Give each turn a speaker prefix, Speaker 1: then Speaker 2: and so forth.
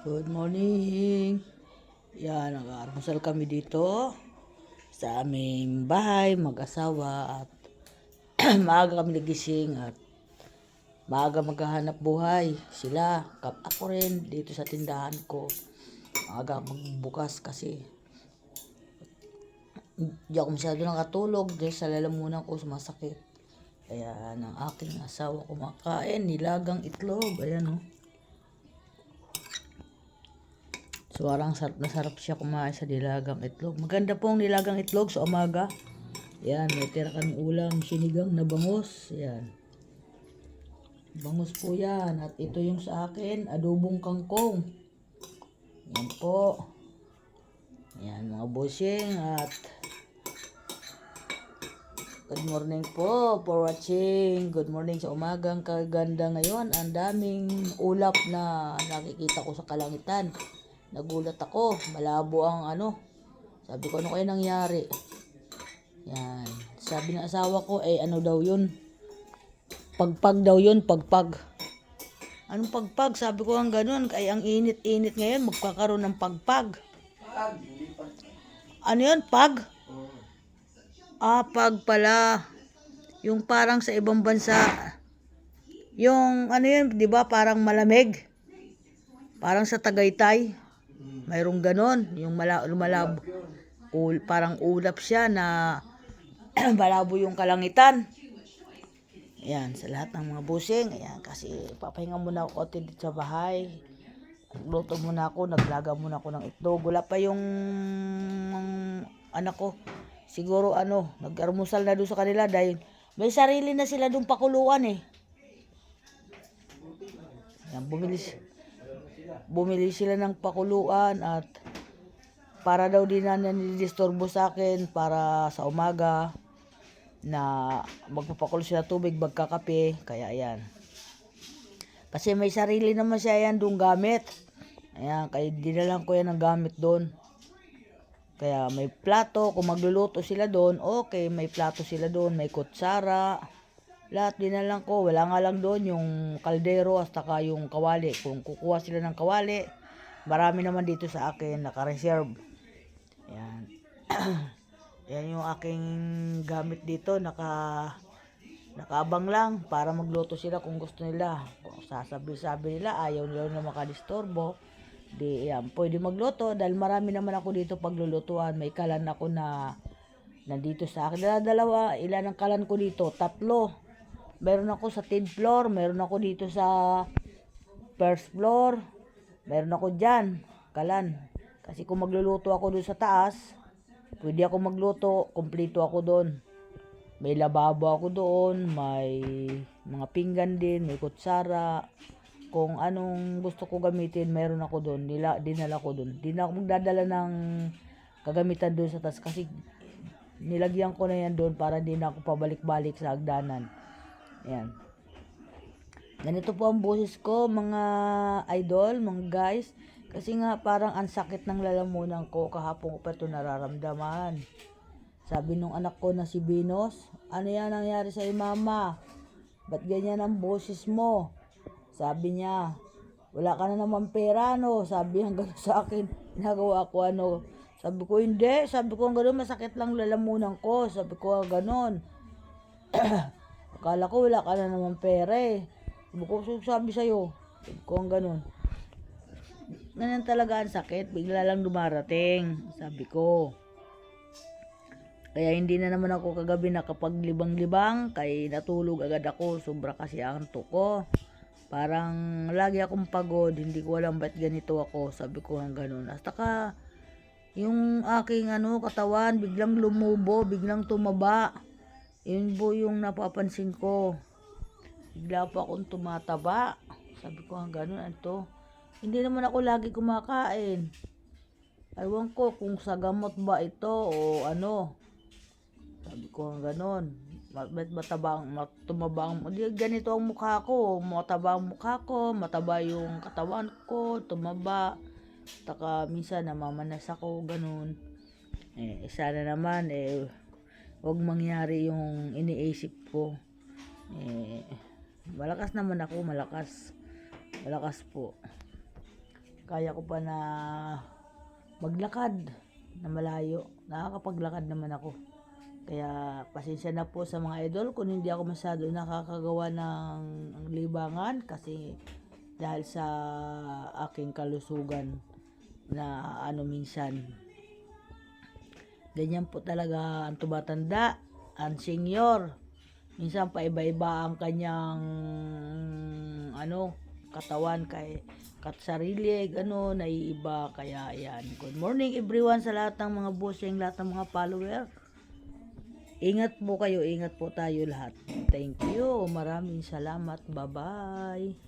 Speaker 1: Good morning. Yan, nag-aalmusal kami dito sa aming bahay, mag-asawa at maaga kami nagising at maaga maghahanap buhay. Sila, ako rin dito sa tindahan ko. Maaga magbukas kasi hindi ako masyado nakatulog dahil sa lalamunan ko sumasakit. Kaya ng aking asawa kumakain, nilagang itlog. Ayan o. So, parang sarap na sarap siya kumain sa nilagang itlog. Maganda pong nilagang itlog sa umaga. Yan, may tira kami ulam, sinigang na bangus. Yan. Bangus po yan. At ito yung sa akin, adobong kangkong. Yan po. Yan, mga bossing. At good morning po for watching. Good morning sa umagang kaganda ngayon. Ang daming ulap na nakikita ko sa kalangitan. Nagulat ako, malabo ang sabi ko ano kaya nangyari. Yan, sabi ng asawa ko ano daw yun, pagpag daw yun, pagpag. Anong pagpag? Sabi ko ang ganun, ay ang init-init ngayon, magkakaroon ng pagpag. Ano yun, pag? Pag pala, yung parang sa ibang bansa, yung yun, di ba parang malamig, parang sa Tagaytay. Mayroong ganon, yung lumalabo. Parang ulap siya na malabo yung kalangitan. Ayan, sa lahat ng mga busing. Ayan, kasi papahinga muna ako dito sa bahay. Nagluto muna ako, naglaga muna ako ng itlog. Wala pa yung anak ko. Siguro nag-armusal na doon sa kanila dahil may sarili na sila doon pakuluan eh. Ayan, bumili sila ng pakuluan at para daw din na nilidisturbo sa akin para sa umaga na magpapakulo sila tubig, magkakape. Kaya ayan. Kasi may sarili naman siya yan doon gamit. Ayan, kaya dinalang ko yan ng gamit doon. Kaya may plato, kung magluluto sila doon, okay, may plato sila doon, may kutsara. Lahat dinalang ko. Wala nga lang doon yung kaldero at saka yung kawali. Kung kukuha sila ng kawali, marami naman dito sa akin, naka-reserve. Ayan. Yan yung aking gamit dito, nakaabang lang para magluto sila kung gusto nila. Kung sasabi nila, ayaw nila na makadisturbo, di yan, pwede magluto dahil marami naman ako dito paglulutuan. May kalan ako na nandito sa akin. Dalawa, ilan ang kalan ko dito? 3. Meron ako sa 10th floor, meron ako dito sa 1st floor, meron ako dyan, kalan. Kasi kung magluluto ako doon sa taas, pwede ako magluto, kumpleto ako doon. May lababo ako doon, may mga pinggan din, may kutsara. Kung anong gusto ko gamitin, meron ako doon. Dinala ko doon. Di na ako magdadala ng kagamitan doon sa taas kasi nilagyan ko na yan doon para di na ako pabalik-balik sa hagdanan. Ayan. Ganito po ang boses ko, mga idol, mga guys. Kasi nga parang ang sakit ng lalamunan ko, kahapon ko pa ito nararamdaman. Sabi nung anak ko na si Venus, ano yan nangyari sa mama? Ba't ganyan ang boses mo? Sabi niya, wala ka na naman pera no? Sabi hanggang sa akin, nagawa ko Sabi ko hindi, sabi ko gano'n, masakit lang lalamunan ko. Sabi ko gano'n. Akala ko wala ka na naman pera eh. Sabi sa'yo, sabi ko gano'n. Ganyan talaga ang sakit, bigla lang dumarating, sabi ko. Kaya hindi na naman ako kagabi nakapaglibang-libang, kaya natulog agad ako, sobra kasi ang antok ko. Parang lagi akong pagod, hindi ko alam ba't ganito ako, sabi ko gano'n. Hasta ka, yung aking katawan, biglang lumubo, biglang tumaba. Yun po yung napapansin ko. Bigla pa akong tumataba. Sabi ko gano'n, hindi naman ako lagi kumakain. Ewan ko kung sa gamot ba ito o ano. Sabi ko gano'n. Tumaba ganito ang mukha ko. Mataba ang mukha ko, mataba yung katawan ko, tumaba. Taka minsan namamanas ako, gano'n. Sana naman huwag mangyari yung iniisip ko. Malakas naman ako, malakas po. kaya ko pa na maglakad na malayo. Nakakapaglakad naman ako. Kaya pasensya na po sa mga idol kung hindi ako masyado nakakagawa ng libangan kasi dahil sa aking kalusugan na minsan. Ganyan po talaga ang tumatanda, ang senior. Minsan paiba-iba ang kanyang katawan kay sarili, naiiba. Kaya ayan. Good morning everyone sa lahat ng mga bossing, lahat ng mga follower. Ingat po kayo, ingat po tayo lahat. Thank you. Maraming salamat. Bye-bye.